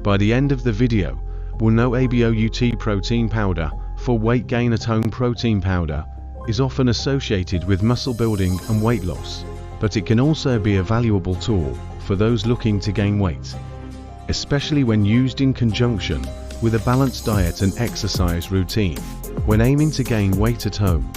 By the end of the video, we'll know ABOUT protein powder for weight gain at home. Protein powder is often associated with muscle building and weight loss, but it can also be a valuable tool for those looking to gain weight, especially when used in conjunction with a balanced diet and exercise routine. When aiming to gain weight at home,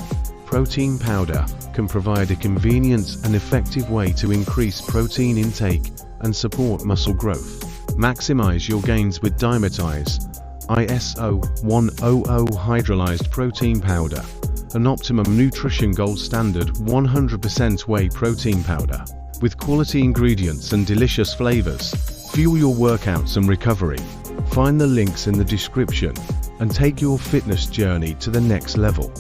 protein powder can provide a convenient and effective way to increase protein intake and support muscle growth. Maximize your gains with Dymatize ISO 100 hydrolyzed protein powder, an optimum nutrition gold standard 100% whey protein powder. With quality ingredients and delicious flavors, fuel your workouts and recovery. Find the links in the description and take your fitness journey to the next level.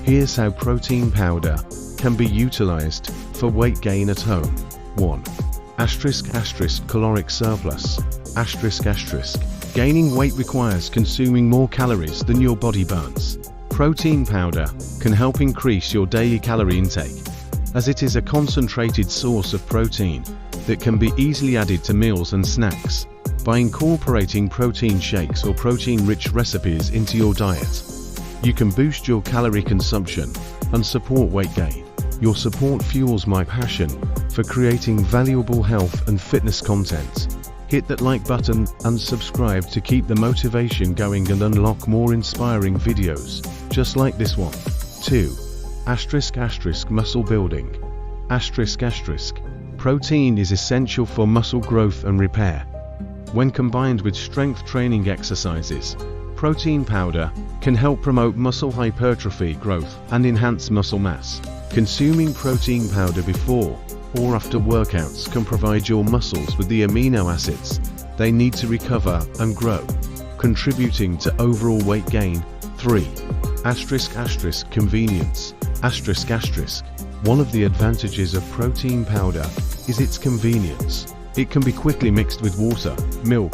Here's how protein powder can be utilized for weight gain at home. 1. Caloric surplus. Gaining weight requires consuming more calories than your body burns. Protein powder can help increase your daily calorie intake, as it is a concentrated source of protein that can be easily added to meals and snacks. By incorporating protein shakes or protein-rich recipes into your diet, you can boost your calorie consumption and support weight gain. Your support fuels my passion for creating valuable health and fitness content. Hit that like button and subscribe to keep the motivation going and unlock more inspiring videos just like this one. 2. Muscle building. Protein is essential for muscle growth and repair. When combined with strength training exercises, protein powder can help promote muscle hypertrophy, growth, and enhance muscle mass. Consuming protein powder before or after workouts can provide your muscles with the amino acids they need to recover and grow, contributing to overall weight gain. 3. Convenience. One of the advantages of protein powder is its convenience. It can be quickly mixed with water, milk,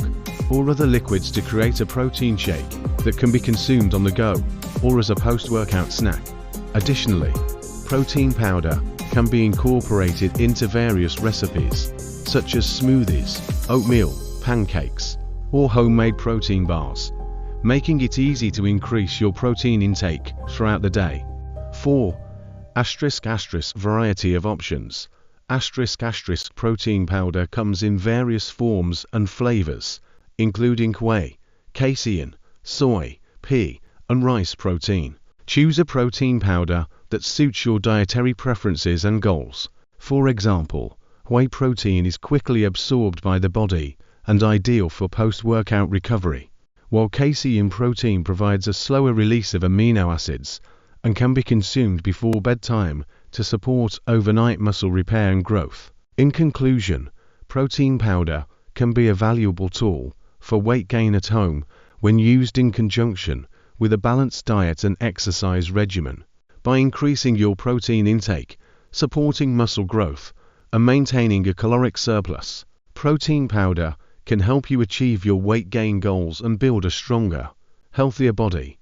or other liquids to create a protein shake that can be consumed on the go or as a post-workout snack. Additionally, protein powder can be incorporated into various recipes, such as smoothies, oatmeal, pancakes, or homemade protein bars, making it easy to increase your protein intake throughout the day. 4. Variety of options. Protein powder comes in various forms and flavors, including whey, casein, soy, pea, and rice protein. Choose a protein powder that suits your dietary preferences and goals. For example, whey protein is quickly absorbed by the body and ideal for post-workout recovery, while casein protein provides a slower release of amino acids and can be consumed before bedtime to support overnight muscle repair and growth. In conclusion, protein powder can be a valuable tool for weight gain at home when used in conjunction with a balanced diet and exercise regimen. By increasing your protein intake, supporting muscle growth, and maintaining a caloric surplus, protein powder can help you achieve your weight gain goals and build a stronger, healthier body.